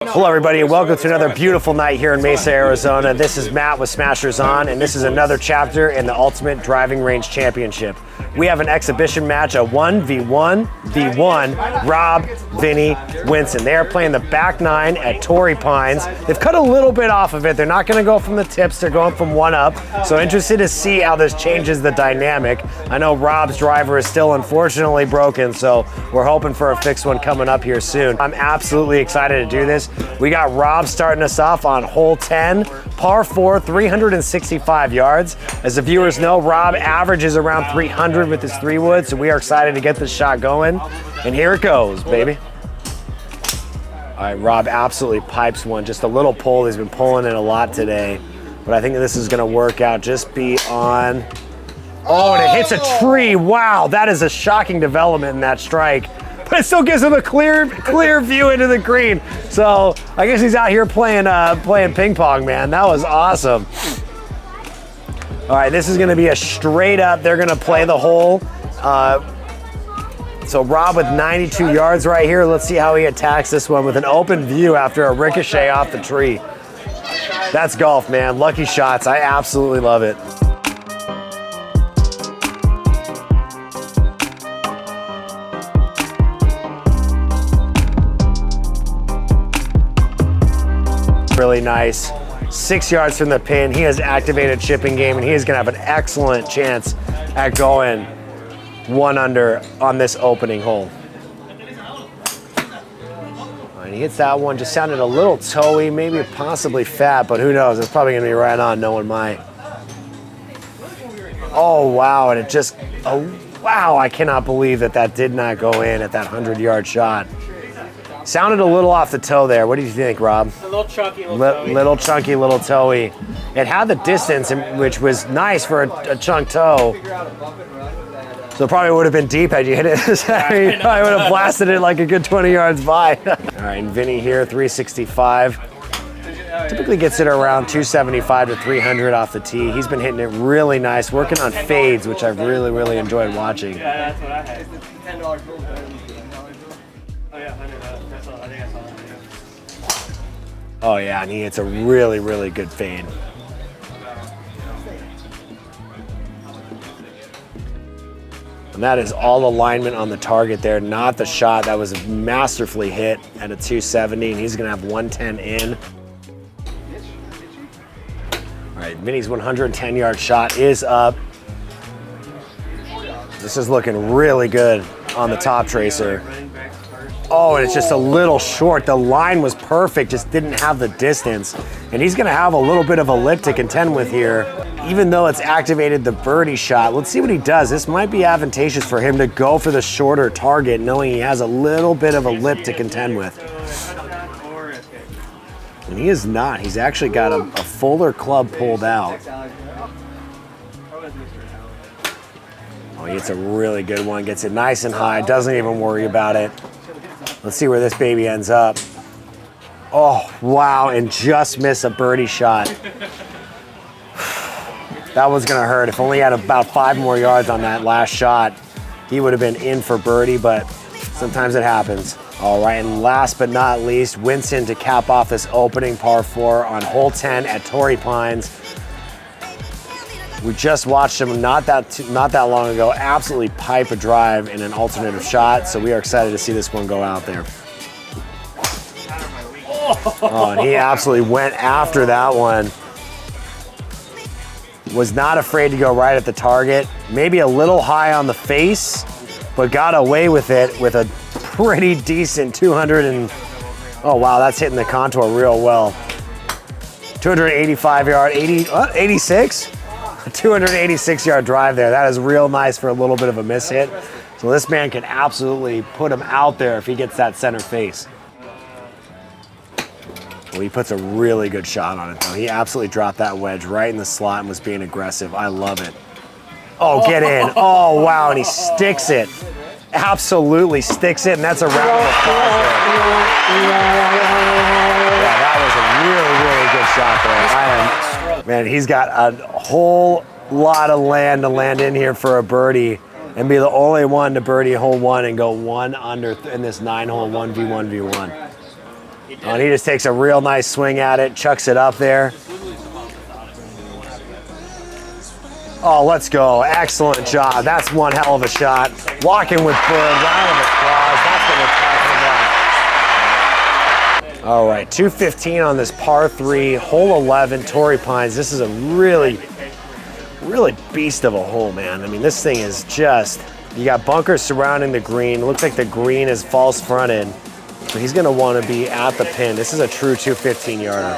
Hello everybody and welcome to another beautiful night here in Mesa, Arizona. This is Matt with SmashersOn and this is another chapter in the Ultimate Driving Range Championship. We have an exhibition match, a 1v1v1, Rob, Vinny, Winston. They are playing the back nine at Torrey Pines. They've cut a little bit off of it. They're not gonna go from the tips, they're going from one up. So interested to see how this changes the dynamic. I know Rob's driver is still unfortunately broken, so we're hoping for a fixed one coming up here soon. I'm absolutely excited to do this. We got Rob starting us off on hole 10, par 4, 365 yards. As the viewers know, Rob averages around 300 with his 3-wood, so we are excited to get this shot going. And here it goes, baby. All right, Rob absolutely pipes one. Just a little pull. He's been pulling it a lot today, but I think this is gonna work out. Just be on. Oh, and it hits a tree. Wow, that is a shocking development in that strike. But it still gives him a clear view into the green. So I guess he's out here playing ping pong, man. That was awesome. All right, this is gonna be a straight up, they're gonna play the hole. So Rob with 92 yards right here. Let's see how he attacks this one with an open view after a ricochet off the tree. That's golf, man. Lucky shots, I absolutely love it. Really nice. 6 yards from the pin. He has activated chipping game and he is gonna have an excellent chance at going 1 under on this opening hole. And he hits that one, just sounded a little toey, maybe possibly fat, but who knows? It's probably gonna be right on, knowing my. Oh wow, and it just, oh wow, I cannot believe that did not go in at that 100-yard shot. Sounded a little off the toe there. What do you think, Rob? A little chunky, little chunky, little toey. It had the distance, which was nice for a chunk toe. So it probably would have been deep had you hit it. You probably would have blasted it like a good 20 yards by. All right, and Vinny here, 365. Typically gets it around 275 to 300 off the tee. He's been hitting it really nice, working on fades, which I've really, really enjoyed watching. Yeah, that's what I had. $10 bill. Oh yeah, $100. That's all. I think I saw that video. Oh yeah, and he hits a really, really good fade. And that is all alignment on the target there, not the shot. That was masterfully hit at a 270, and he's gonna have 110 in. All right, Vinny's 110-yard shot is up. This is looking really good on the top tracer. Oh, and it's just a little short. The line was perfect, just didn't have the distance. And he's gonna have a little bit of a lip to contend with here. Even though it's activated the birdie shot, let's see what he does. This might be advantageous for him to go for the shorter target, knowing he has a little bit of a lip to contend with. And he is not. He's actually got a fuller club pulled out. Oh, he hits a really good one. Gets it nice and high. Doesn't even worry about it. Let's see where this baby ends up. Oh, wow, and just miss a birdie shot. That was gonna hurt. If only he had about 5 more yards on that last shot, he would have been in for birdie, but sometimes it happens. All right, and last but not least, Winston to cap off this opening par 4 on hole 10 at Torrey Pines. We just watched him not that long ago absolutely pipe a drive in an alternative shot, so we are excited to see this one go out there. Oh, and he absolutely went after that one. Was not afraid to go right at the target. Maybe a little high on the face, but got away with it with a pretty decent 200 and, oh wow, that's hitting the contour real well. 285 yard, 86? 286-yard drive there. That is real nice for a little bit of a miss hit. So this man can absolutely put him out there if he gets that center face. Well, he puts a really good shot on it though. He absolutely dropped that wedge right in the slot and was being aggressive. I love it. Oh, get in. Oh, wow, and he sticks it. Absolutely sticks it, and that's a round of applause there. Yeah, that was a really, really good shot there. Man, he's got a whole lot of land to land in here for a birdie and be the only one to birdie hole 1 and go 1 under in this 9-hole 1v1v1. Oh, and he just takes a real nice swing at it, chucks it up there. Oh, let's go. Excellent job. That's one hell of a shot. Walking with Bird. Round of applause. That's what we're talking about. All right, 215 on this par 3, hole 11, Torrey Pines. This is a really beast of a hole, man. I mean, this thing is just, you got bunkers surrounding the green. It looks like the green is false fronted. So he's gonna wanna be at the pin. This is a true 215 yarder.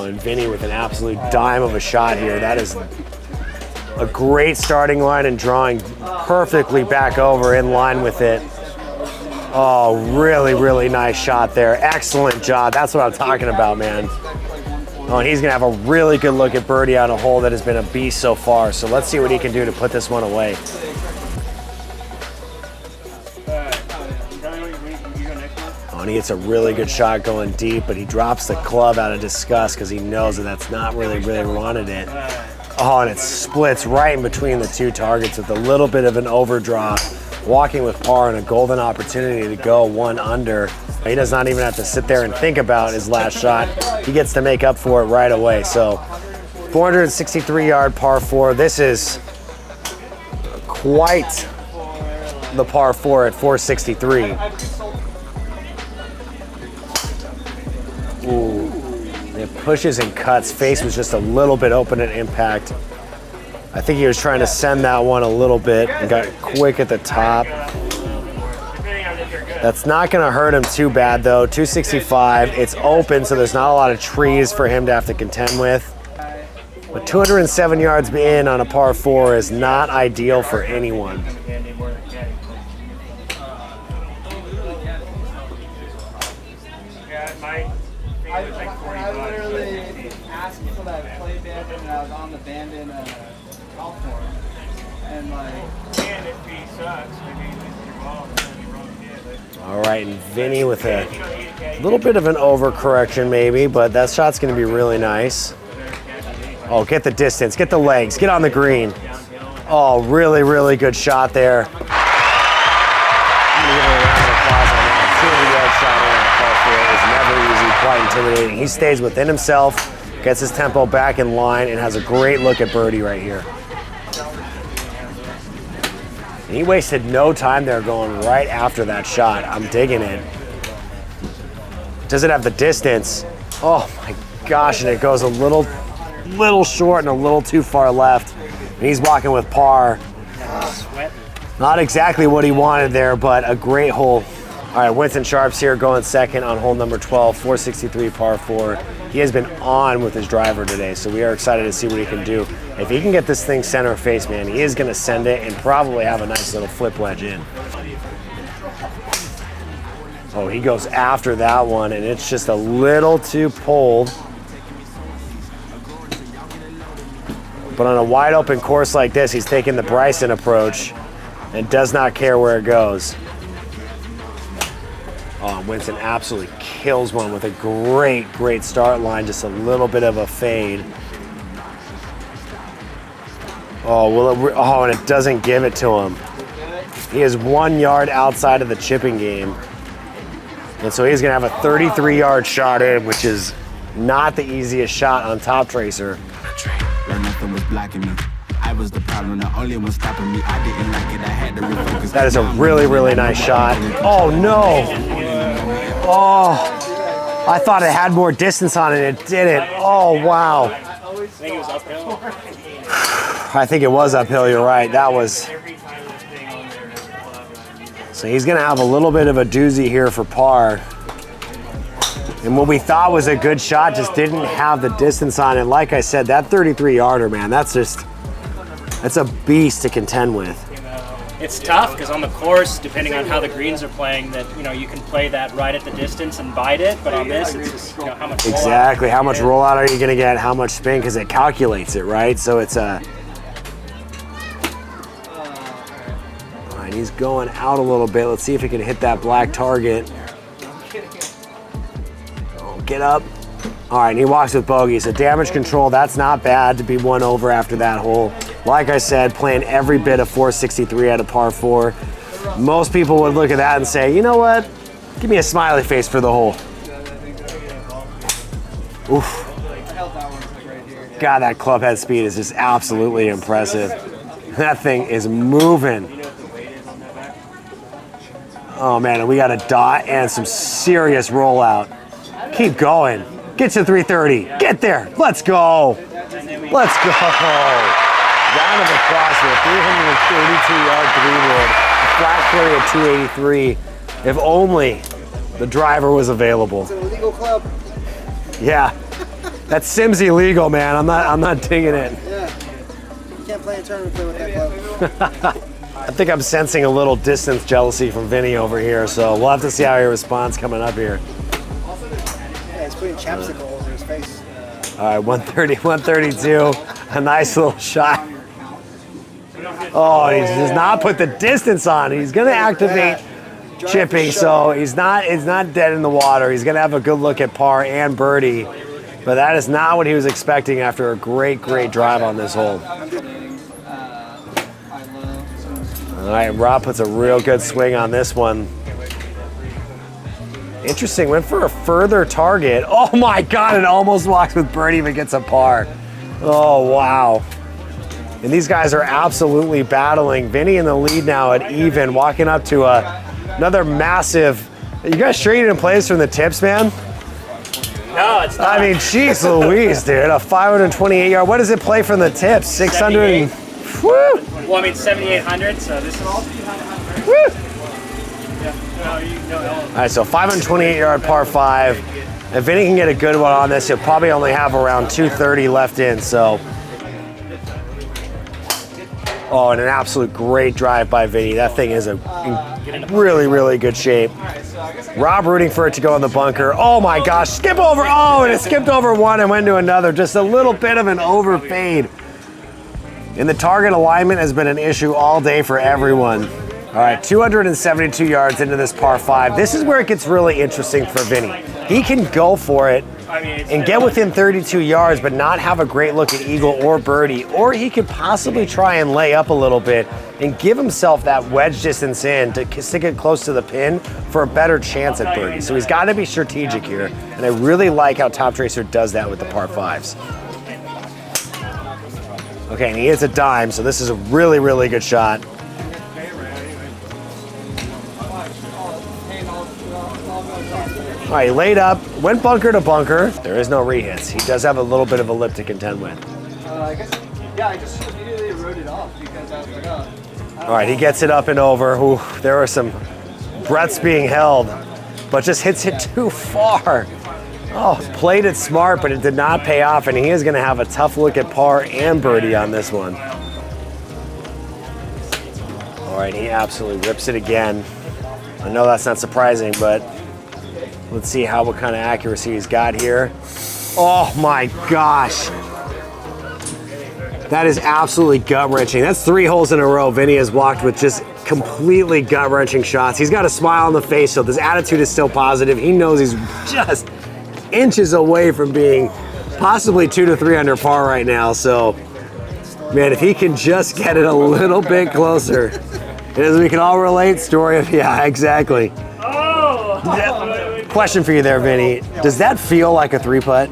And Vinny with an absolute dime of a shot here. That is a great starting line and drawing perfectly back over in line with it. Oh, really nice shot there. Excellent job. That's what I'm talking about, man. Oh, and he's gonna have a really good look at birdie on a hole that has been a beast so far. So let's see what he can do to put this one away. And he gets a really good shot going deep, but he drops the club out of disgust because he knows that that's not really wanted it. Oh, and it splits right in between the two targets with a little bit of an overdrop, walking with par and a golden opportunity to go one under. He does not even have to sit there and think about his last shot. He gets to make up for it right away. So 463-yard par 4. This is quite the par 4 at 463. Ooh, it pushes and cuts. Face was just a little bit open at impact. I think he was trying to send that one a little bit and got quick at the top. That's not gonna hurt him too bad though. 265, it's open, so there's not a lot of trees for him to have to contend with. But 207 yards in on a par 4 is not ideal for anyone. I literally asked people that play bandit and I was on the bandit golf forum. And and if he sucks, maybe your ball and you wrong kid. All right, and Vinny with a little bit of an overcorrection maybe, but that shot's gonna be really nice. Oh, get the distance, get the legs, get on the green. Oh, really good shot there. I'm gonna give him a round of applause on that. 200-yard shot in a par 4 is never easy, quite intimidating. He stays within himself, gets his tempo back in line, and has a great look at birdie right here. And he wasted no time there going right after that shot. I'm digging it. Does it have the distance? Oh my gosh, and it goes a little short and a little too far left. And he's walking with par. Not exactly what he wanted there, but a great hole. All right, Winston Sharp's here going second on hole number 12, 463 par 4. He has been on with his driver today, so we are excited to see what he can do. If he can get this thing center face, man, he is gonna send it and probably have a nice little flip wedge in. Oh, he goes after that one, and it's just a little too pulled. But on a wide open course like this, he's taking the Bryson approach and does not care where it goes. Oh, Winston absolutely kills one with a great start line, just a little bit of a fade. Oh, and it doesn't give it to him. He is 1 yard outside of the chipping game. And so he's gonna have a 33-yard shot in, which is not the easiest shot on Top Tracer. Nothing was blocking me. I was the problem, the only one stopping me. I didn't like it, I had to refocus. That is a really nice shot. Oh no! Oh, I thought it had more distance on it. It didn't. Oh wow! think it was uphill. I think it was uphill, you're right. That was... So he's gonna have a little bit of a doozy here for par. And what we thought was a good shot just didn't have the distance on it. Like I said, that 33-yarder, man, that's a beast to contend with. It's tough because on the course, depending on how the greens are playing, that you can play that right at the distance and bite it. But on this, it's just how much. Exactly, how much rollout are you going to get? How much spin? Because it calculates it, right? So it's a. All right, he's going out a little bit. Let's see if he can hit that black target. Oh, get up. All right, and he walks with bogey. So damage control, that's not bad to be 1 over after that hole. Like I said, playing every bit of 463 at a par 4. Most people would look at that and say, you know what? Give me a smiley face for the hole. Oof. God, that club head speed is just absolutely impressive. That thing is moving. Oh man, and we got a dot and some serious rollout. Keep going. Get to 330. Get there. Let's go. Let's go. Round of applause for a 332-yard three-wood, a flat carry at 283. If only the driver was available. It's an illegal club. Yeah, that Sim's illegal, man. I'm not digging it. Yeah, you can't play a tournament play with that club. I think I'm sensing a little distance jealousy from Vinny over here, so we'll have to see how he responds coming up here. Yeah, he's putting chapstick all over his face. All right, 130, 132, a nice little shot. Oh, he does not put the distance on. He's going to activate chipping, so he's not dead in the water. He's going to have a good look at par and birdie, but that is not what he was expecting after a great drive on this hole. All right, Rob puts a real good swing on this one. Interesting, went for a further target. Oh my God, it almost walks with birdie but gets a par. Oh, wow. And these guys are absolutely battling. Vinny in the lead now at even, walking up to another massive. You guys trading in plays from the tips, man? No, it's not. I mean, jeez Louise, dude. A 528-yard. What does it play from the tips? 600. Woo! Well, I mean, 7,800, so this is. Woo! Yeah, All right, so 528-yard par 5. If Vinny can get a good one on this, he'll probably only have around 230 left in, so. Oh, and an absolute great drive by Vinny. That thing is in really good shape. Rob rooting for it to go in the bunker. Oh my gosh, skip over. Oh, and it skipped over one and went to another. Just a little bit of an overfade. And the target alignment has been an issue all day for everyone. All right, 272 yards into this par 5. This is where it gets really interesting for Vinny. He can go for it and get within 32 yards, but not have a great look at eagle or birdie, or he could possibly try and lay up a little bit and give himself that wedge distance in to stick it close to the pin for a better chance at birdie. So he's got to be strategic here, and I really like how Top Tracer does that with the par 5s. Okay, and he hits a dime, so this is a really good shot. All right, he laid up, went bunker to bunker. There is no rehits. He does have a little bit of a lip to contend with. I guess, yeah, I just immediately wrote it off because I was like, oh. All right, he gets it up and over. Ooh, there were some breaths being held, but just hits it too far. Oh, played it smart, but it did not pay off, and he is gonna have a tough look at par and birdie on this one. All right, he absolutely rips it again. I know that's not surprising, but let's see what kind of accuracy he's got here. Oh my gosh. That is absolutely gut-wrenching. That's 3 holes in a row Vinny has walked with just completely gut-wrenching shots. He's got a smile on the face, so his attitude is still positive. He knows he's just inches away from being possibly 2 to 3 under par right now. So, man, if he can just get it a little bit closer. As we can all relate, story of, yeah, exactly. Question for you there, Vinny. Does that feel like a 3-putt?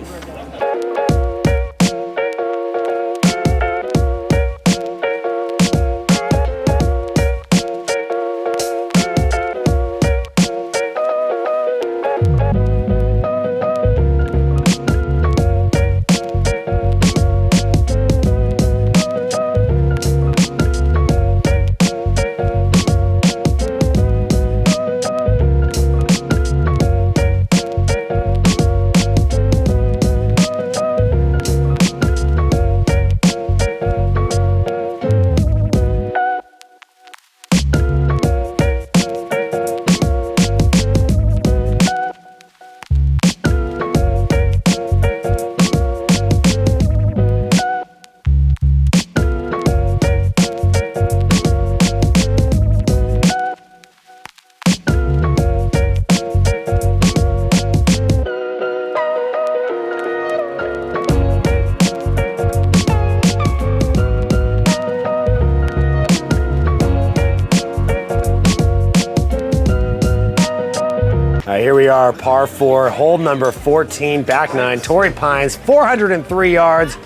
we are, par 4, hole number 14, back 9, Torrey Pines, 403 yards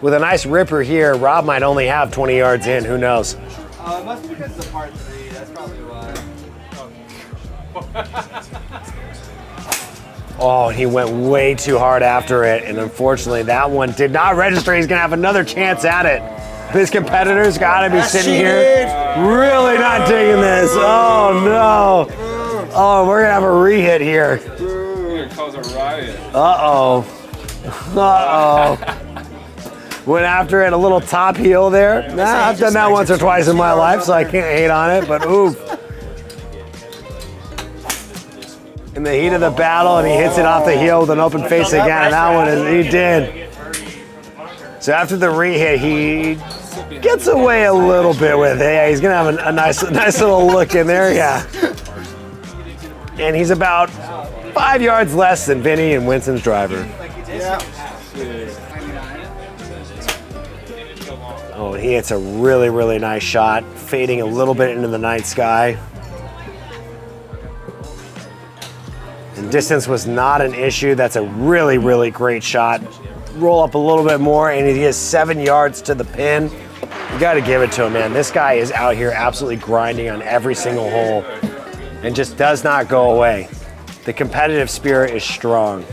with a nice ripper here. Rob might only have 20 yards in, who knows? It must be because it's a part 3, that's probably why. Oh, he went way too hard after it, and unfortunately that one did not register. He's gonna have another chance at it. His competitor's gotta be sitting here really not digging this. Oh no. Oh, we're gonna have a rehit here. Here cause a riot. Uh-oh. Uh-oh. Went after it a little top heel there. Nah, I've done that once or twice in my life, so I can't hate on it, but oof. In the heat of the battle, and he hits it off the heel with an open face again, and that one is, he did. So after the re-hit, he gets away a little bit with it. Yeah, he's gonna have a nice little look in there, yeah. And he's about 5 yards less than Vinny and Winston's driver. Yeah. Oh, and he hits a really, really nice shot, fading a little bit into the night sky. And distance was not an issue. That's a really, really great shot. Roll up a little bit more, and he is 7 yards to the pin. You got to give it to him, man. This guy is out here absolutely grinding on every single hole and just does not go away. The competitive spirit is strong.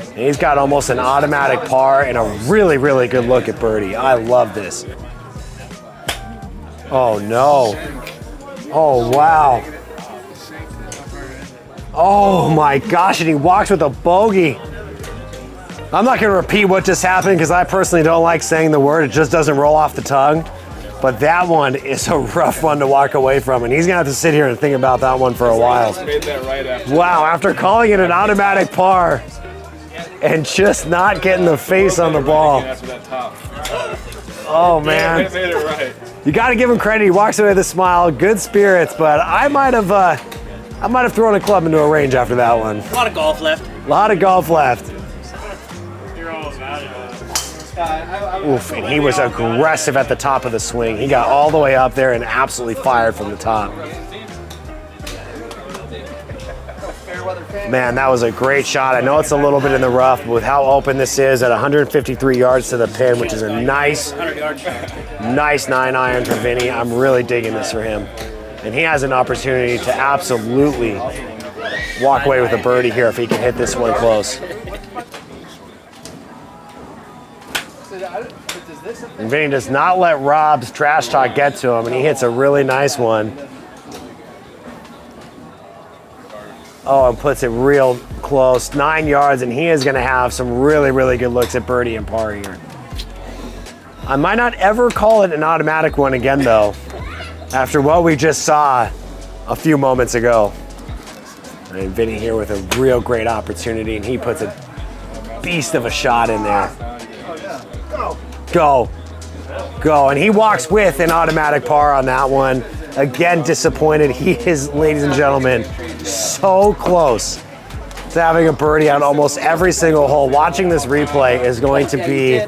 And he's got almost an automatic par and a really, really good look at birdie. I love this. Oh, no. Oh, wow. Oh, my gosh, and he walks with a bogey. I'm not going to repeat what just happened because I personally don't like saying the word. It just doesn't roll off the tongue. But that one is a rough one to walk away from, and he's going to have to sit here and think about that one for a while. Made that right after. Wow, after calling it an automatic par and just not getting the face on the ball. After that top. Oh, man. They made it right. You got to give him credit. He walks away with a smile, good spirits, but I might have thrown a club into a range after that one. A lot of golf left. A lot of golf left. You're all about it. Oof, and he was aggressive at the top of the swing. He got all the way up there and absolutely fired from the top. Man, that was a great shot. I know it's a little bit in the rough, but with how open this is at 153 yards to the pin, which is a nice 9-iron for Vinny. I'm really digging this for him. And he has an opportunity to absolutely walk away with a birdie here if he can hit this one close. And Vinny does not let Rob's trash talk get to him, and he hits a really nice one. Oh, and puts it real close, 9 yards, and he is going to have some really, really good looks at birdie and par here. I might not ever call it an automatic one again, though, after what we just saw a few moments ago. And Vinny here with a real great opportunity, and he puts a beast of a shot in there. Go. Go. And he walks with an automatic par on that one. Again, disappointed. He is, ladies and gentlemen, so close to having a birdie on almost every single hole. Watching this replay is going to be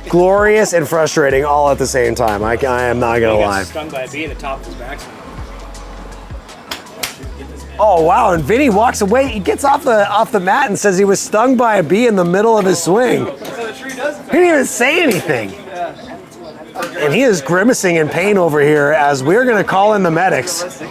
glorious and frustrating all at the same time. I am not going to lie. Stung by a bee at the top of his backswing. Oh, wow. And Vinny walks away. He gets off the mat and says he was stung by a bee in the middle of his swing. He didn't even say anything. And he is grimacing in pain over here as we're going to call in the medics.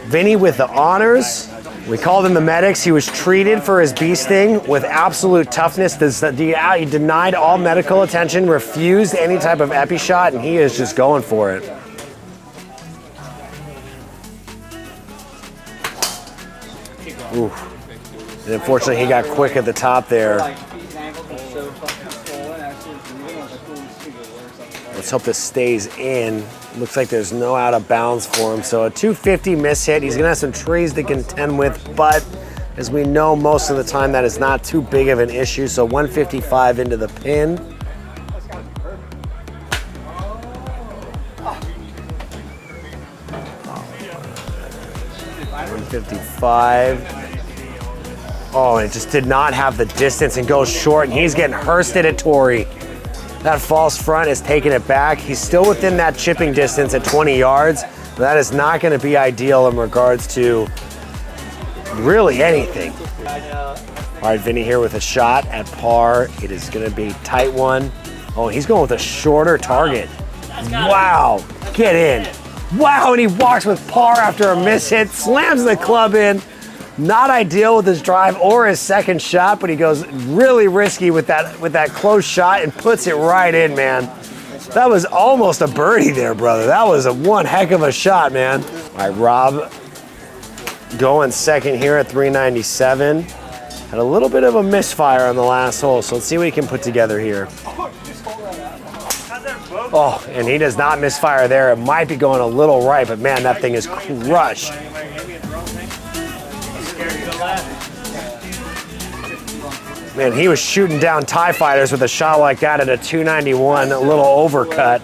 Vinny with the honors. We called in the medics. He was treated for his bee sting with absolute toughness. He denied all medical attention, refused any type of epi shot, and he is just going for it. Ooh. And unfortunately, he got quick at the top there. Like, feet and ankles are so fucking swollen. Actually, breathing was like, cool, this could get worse on the leg. Let's hope this stays in. Looks like there's no out of bounds for him. So a 250 miss hit. He's gonna have some trees to contend with, but as we know, most of the time that is not too big of an issue. So 155 into the pin. 155. Oh, it just did not have the distance and goes short, and he's getting hursted at Torrey. That false front is taking it back. He's still within that chipping distance at 20 yards, but that is not going to be ideal in regards to really anything. All right, Vinny here with a shot at par. It is going to be a tight one. Oh, he's going with a shorter target. Wow, get in. Wow, and he walks with par after a miss hit, slams the club in. Not ideal with his drive or his second shot, but he goes really risky with that close shot and puts it right in, man. That was almost a birdie there, brother. That was one heck of a shot, man. All right, Rob going second here at 397. Had a little bit of a misfire on the last hole, so let's see what he can put together here. Oh, and he does not misfire there. It might be going a little right, but man, that thing is crushed. Man, he was shooting down TIE fighters with a shot like that at a 291, a little overcut.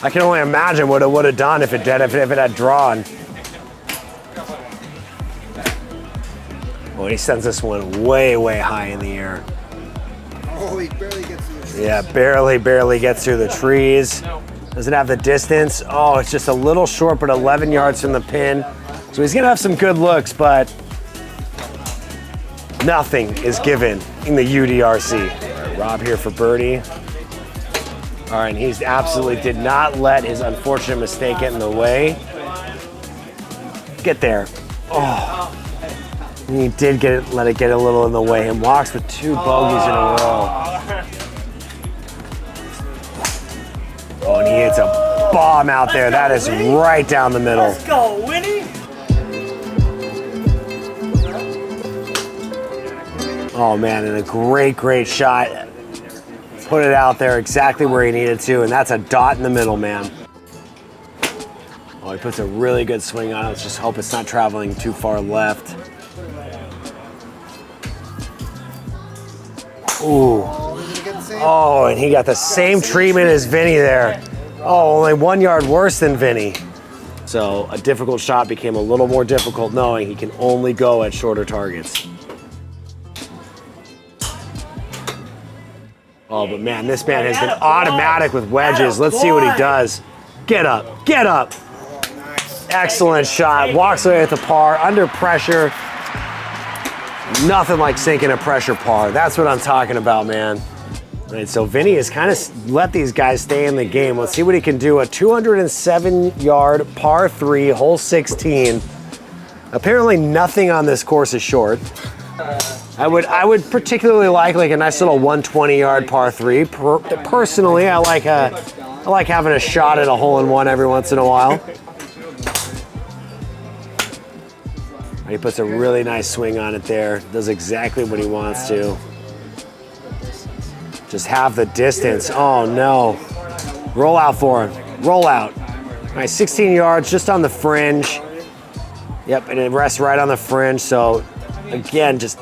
I can only imagine what it would have done if it had drawn. Oh, he sends this one way, way high in the air. Oh, he barely gets through the trees. Yeah, barely gets through the trees. Doesn't have the distance. Oh, it's just a little short, but 11 yards from the pin. So he's gonna have some good looks, but nothing is given in the UDRC. All right, Rob here for birdie. All right, and he absolutely did not let his unfortunate mistake get in the way. Get there. Oh, and he did let it get a little in the way and walks with 2 bogeys in a row. Oh, and he hits a bomb out there. That is right down the middle. Let's go, Vinny! Oh man, and a great shot. Put it out there exactly where he needed to, and that's a dot in the middle, man. Oh, he puts a really good swing on it. Let's just hope it's not traveling too far left. Ooh. Oh, and he got the same treatment as Vinny there. Oh, only 1 yard worse than Vinny. So a difficult shot became a little more difficult knowing he can only go at shorter targets. Oh, but man, this man has been automatic with wedges. Let's see what he does. Get up, get up. Excellent shot, walks away with the par, under pressure. Nothing like sinking a pressure par. That's what I'm talking about, man. All right, so Vinny has kind of let these guys stay in the game. Let's see what he can do. A 207-yard par 3, hole 16. Apparently nothing on this course is short. I would particularly like a nice little 120-yard par 3. Personally, I like having a shot at a hole-in-one every once in a while. He puts a really nice swing on it there. Does exactly what he wants to. Just have the distance. Oh no. Roll out for him. Roll out. All right, 16 yards just on the fringe. Yep, and it rests right on the fringe. So again, just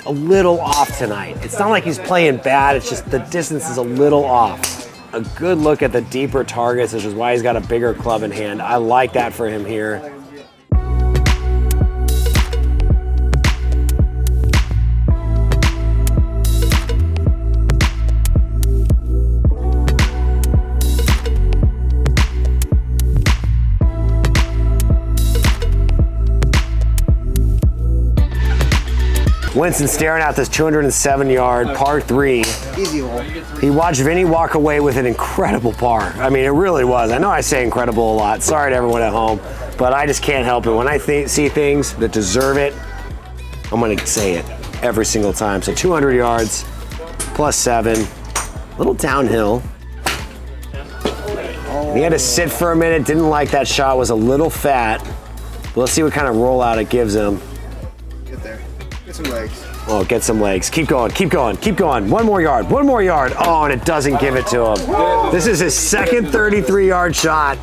a little off tonight. It's not like he's playing bad. It's just the distance is a little off. A good look at the deeper targets, which is why he's got a bigger club in hand. I like that for him here. Winston staring at this 207-yard par 3. Easy hole. He watched Vinny walk away with an incredible par. I mean, it really was. I know I say incredible a lot. Sorry to everyone at home, but I just can't help it. When I see things that deserve it, I'm going to say it every single time. So 200 yards, plus 7, little downhill. And he had to sit for a minute, didn't like that shot, was a little fat. But let's see what kind of rollout it gives him. Get there. some legs. Oh, get some legs. Keep going, keep going, keep going. One more yard, one more yard. Oh, and it doesn't give it to him. This is his second 33-yard shot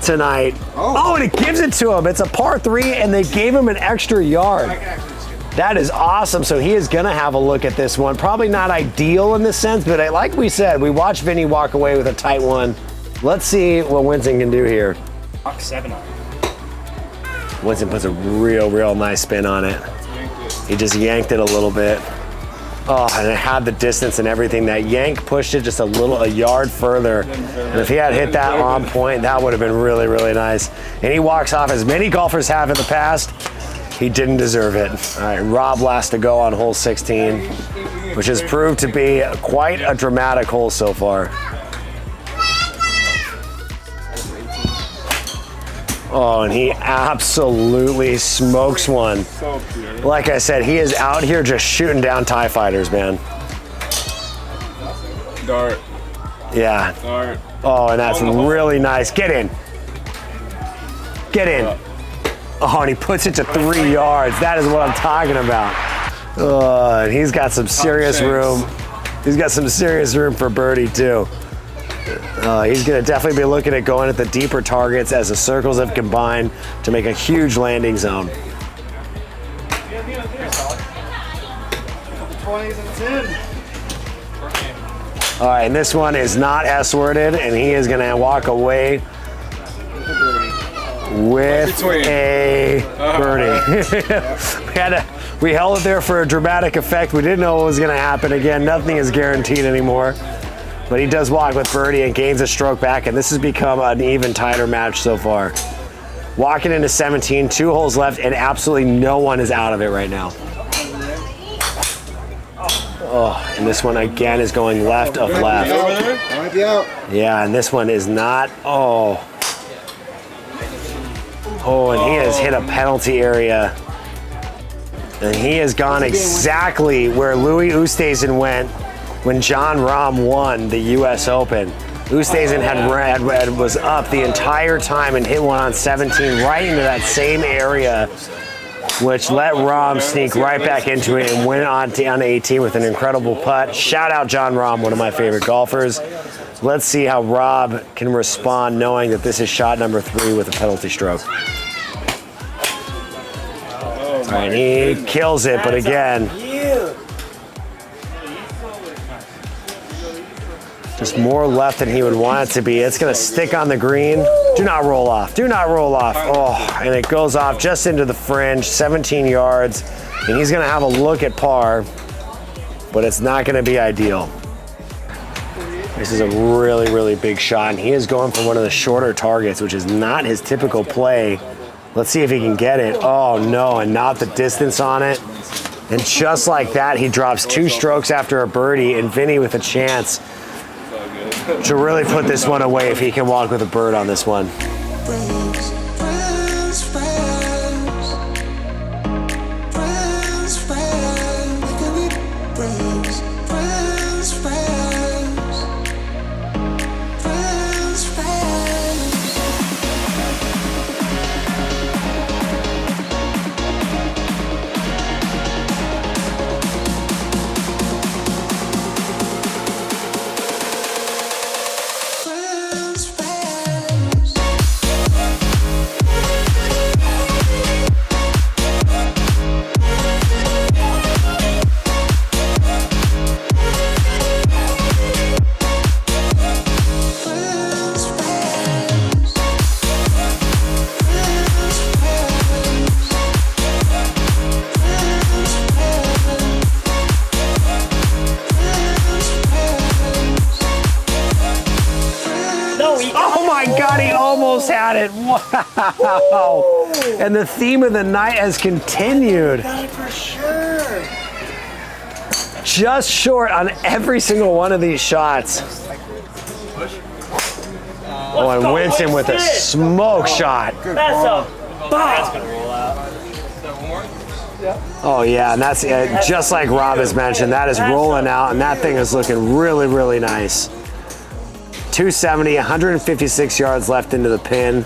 tonight. Oh, and it gives it to him. It's a par 3, and they gave him an extra yard. That is awesome. So he is going to have a look at this one. Probably not ideal in this sense, but like we said, we watched Vinny walk away with a tight one. Let's see what Winston can do here. Box 7 on. Winston puts a real nice spin on it. He just yanked it a little bit. Oh, and it had the distance and everything. That yank pushed it just a yard further. And if he had hit that on point, that would have been really nice. And he walks off, as many golfers have in the past. He didn't deserve it. All right, Rob last to go on hole 16, which has proved to be quite a dramatic hole so far. Oh, and he absolutely smokes one. Like I said, he is out here just shooting down TIE fighters, man. Dart. Yeah. Dart. Oh, and that's really nice. Get in. Get in. Oh, and he puts it to 3 yards. That is what I'm talking about. And he's got some serious room. He's got some serious room for birdie, too. He's going to definitely be looking at going at the deeper targets as the circles have combined to make a huge landing zone. 20s and 10. All right, and this one is not S-worded, and he is going to walk away with a birdie. We held it there for a dramatic effect. We didn't know what was going to happen. Again, nothing is guaranteed anymore. But he does walk with birdie and gains a stroke back, and this has become an even tighter match so far. Walking into 17, 2 holes left, and absolutely no one is out of it right now. Oh, and this one again is going left of left. I might be out. Yeah, and this one is not. Oh, and he has hit a penalty area. And he has gone exactly where Louis Oosthuizen went when John Rahm won the U.S. Open. Oosthuizen was up the entire time and hit one on 17 right into that same area, which let Rahm sneak right back into it and win on 18 with an incredible putt. Shout out John Rahm, one of my favorite golfers. Let's see how Rob can respond knowing that this is shot number 3 with a penalty stroke. All right, he kills it, but again, just more left than he would want it to be. It's going to stick on the green. Do not roll off. Do not roll off. Oh, and it goes off just into the fringe, 17 yards. And he's going to have a look at par, but it's not going to be ideal. This is a really big shot, and he is going for one of the shorter targets, which is not his typical play. Let's see if he can get it. Oh, no, and not the distance on it. And just like that, he drops 2 strokes after a birdie, and Vinny with a chance to really put this one away if he can walk with a bird on this one. Oh my God, he almost had it. Wow. And the theme of the night has continued. Got it for sure. Just short on every single one of these shots. Oh, and Winston with a smoke shot. Oh yeah, and that's just like Rob has mentioned, that is rolling out, and that thing is looking really nice. 270, 156 yards left into the pin.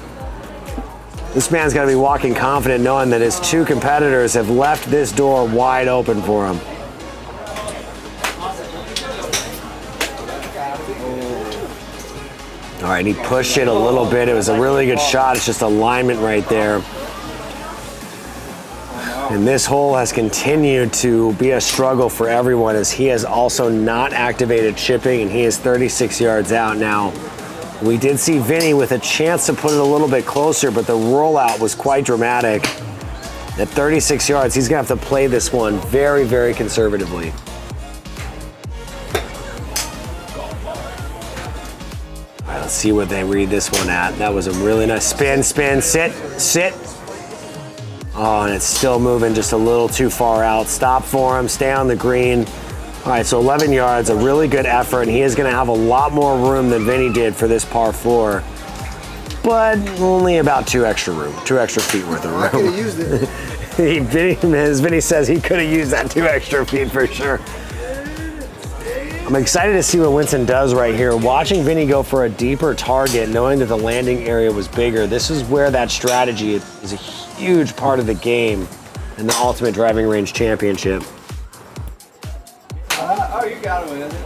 This man's got to be walking confident knowing that his two competitors have left this door wide open for him. All right, he pushed it a little bit. It was a really good shot. It's just alignment right there. And this hole has continued to be a struggle for everyone as he has also not activated chipping, and he is 36 yards out now. We did see Vinny with a chance to put it a little bit closer, but the rollout was quite dramatic. At 36 yards, he's gonna have to play this one very, very conservatively. All right, let's see what they read this one at. That was a really nice spin, spin, sit, sit. Oh, and it's still moving just a little too far out. Stop for him, stay on the green. All right, so 11 yards, a really good effort, and he is gonna have a lot more room than Vinny did for this par 4, but only about two extra feet worth of room. I could have used it. As Vinny says, he could have used that 2 extra feet for sure. I'm excited to see what Winston does right here. Watching Vinny go for a deeper target, knowing that the landing area was bigger, this is where that strategy is a huge part of the game in the Ultimate Driving Range Championship. Oh, you got him with it.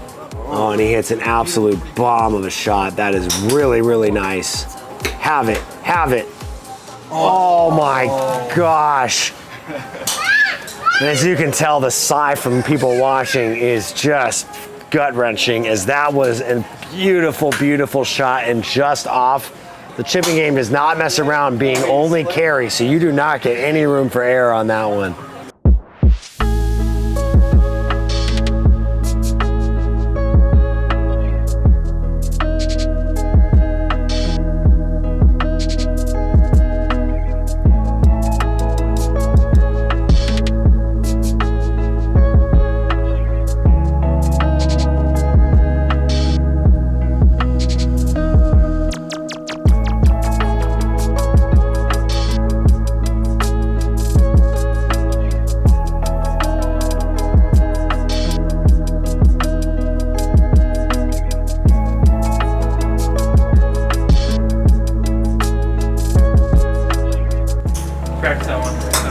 Oh, and he hits an absolute bomb of a shot. That is really, really nice. Have it, have it. Oh my gosh. And as you can tell, the sigh from people watching is just gut-wrenching, as that was a beautiful, beautiful shot and just off. The chipping game does not mess around, being only carry, so you do not get any room for error on that one.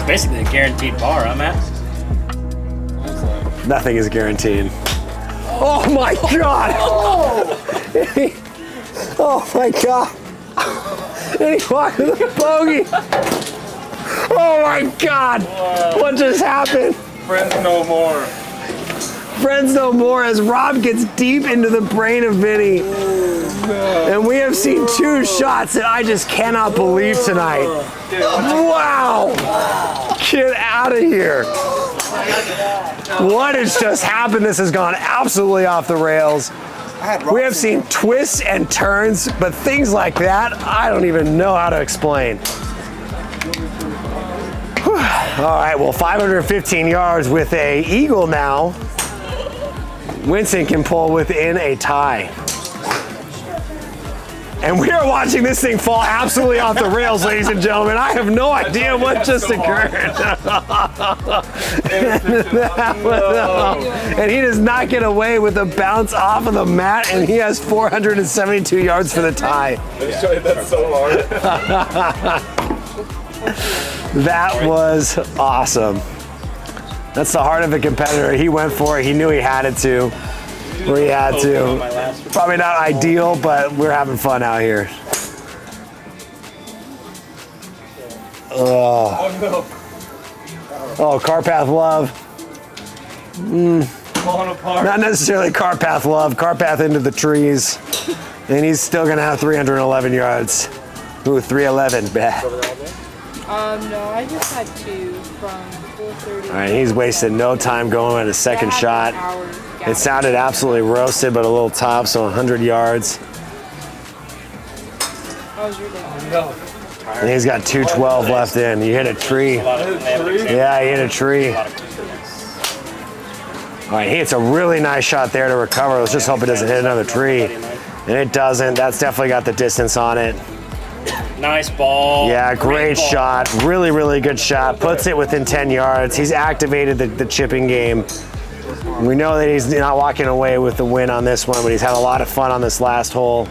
Basically a guaranteed bar, huh, Matt? Nothing is guaranteed. Oh my God! Oh my God! And he walked with a bogey! Oh my God! What just happened? Friends no more. Friends no more as Rob gets deep into the brain of Vinny. And we have seen 2 shots that I just cannot believe tonight. Wow! Get out of here. What has just happened? This has gone absolutely off the rails. We have seen twists and turns, but things like that, I don't even know how to explain. All right, well, 515 yards with a eagle now. Winston can pull within a tie. And we are watching this thing fall absolutely off the rails, ladies and gentlemen. I have no idea what just occurred. And he does not get away with a bounce off of the mat, and he has 472 yards for the tie. That's so hard. That was awesome. That's the heart of a competitor. He went for it. He knew he had it to. Where he had to. Probably not ideal, but we're having fun out here. Oh, car path love. Falling apart. Not necessarily car path love. Car path into the trees, and he's still gonna have 311 yards. Ooh, 311. Bad. No, I just had 2 from 4:30. All right, he's wasted no time going at a second shot. It sounded absolutely roasted, but a little top, so 100 yards. How was your day? And he's got 212 left in. You hit a tree. Yeah, he hit a tree. All right, he hits a really nice shot there to recover. Let's just hope it doesn't hit another tree. And it doesn't. That's definitely got the distance on it. Nice ball. Yeah, great shot. Really, really good shot. Puts it within 10 yards. He's activated the chipping game. We know that he's not walking away with the win on this one, but he's had a lot of fun on this last hole.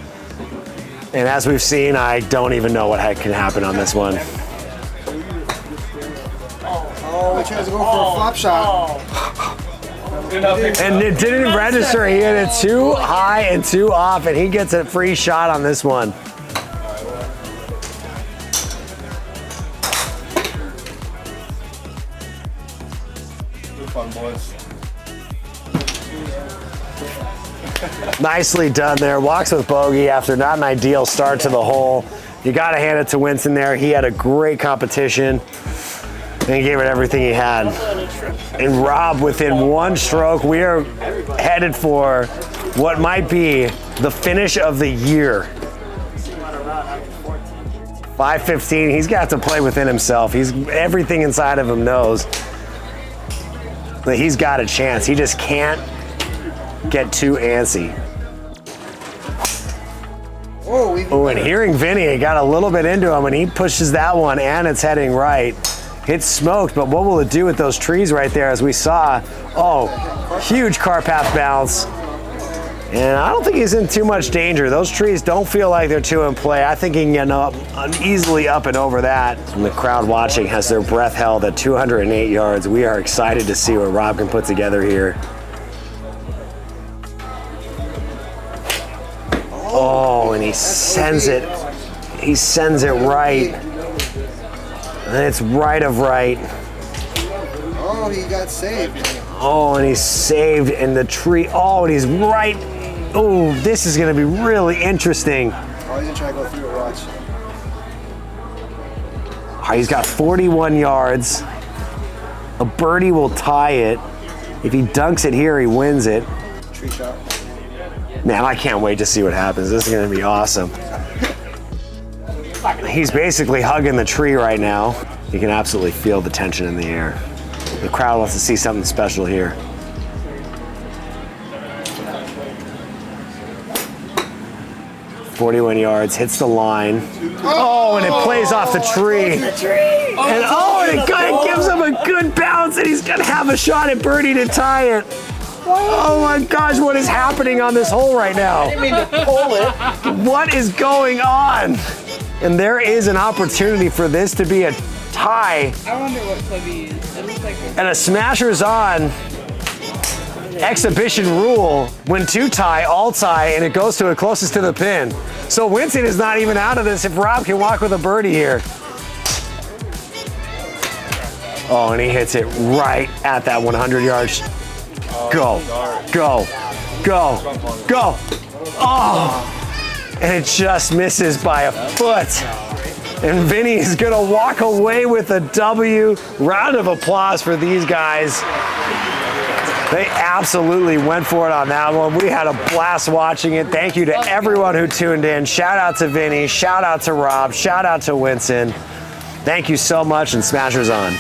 And as we've seen, I don't even know what heck can happen on this one. Oh, he tries to go for a flop shot. And it didn't register. He hit it too high and too off, and he gets a free shot on this one. Good fun, boys. Nicely done there. Walks with bogey after not an ideal start to the hole. You got to hand it to Winston there. He had a great competition. And he gave it everything he had. And Rob, within one stroke, we are headed for what might be the finish of the year. 5:15. He's got to play within himself. Everything inside of him knows that he's got a chance. He just can't get too antsy. Oh, and hearing Vinny, it got a little bit into him, and he pushes that one, and it's heading right. It's smoked, but what will it do with those trees right there, as we saw? Oh, huge car path bounce. And I don't think he's in too much danger. Those trees don't feel like they're too in play. I think he can get easily up and over that. And the crowd watching has their breath held at 208 yards. We are excited to see what Rob can put together here. Oh, and he sends it. He sends it right. And it's right of right. Oh, he got saved. Oh, and he's saved in the tree. Oh, and he's right. Oh, this is going to be really interesting. Oh, he's going to try to go through it, watch. Oh, he's got 41 yards. A birdie will tie it. If he dunks it here, he wins it. Tree shot. Man, I can't wait to see what happens. This is going to be awesome. He's basically hugging the tree right now. You can absolutely feel the tension in the air. The crowd wants to see something special here. .41 yards, hits the line. Oh, and it plays off the tree. And it gives him a good bounce, and he's gonna have a shot at birdie to tie it. Oh my gosh, what is happening on this hole right now? I didn't mean to pull it. What is going on? And there is an opportunity for this to be a tie. I wonder what club he used. It looks like And a Smashers-On exhibition rule, when two tie, all tie, and it goes to it closest to the pin. So Winston is not even out of this if Rob can walk with a birdie here. Oh, and he hits it right at that 100 yards. Go, go, go, go. Oh, and it just misses by a foot. And Vinny is gonna walk away with a W. Round of applause for these guys. They absolutely went for it on that one. We had a blast watching it. Thank you to everyone who tuned in. Shout out to Vinny, shout out to Rob, shout out to Winston. Thank you so much, and Smashers on.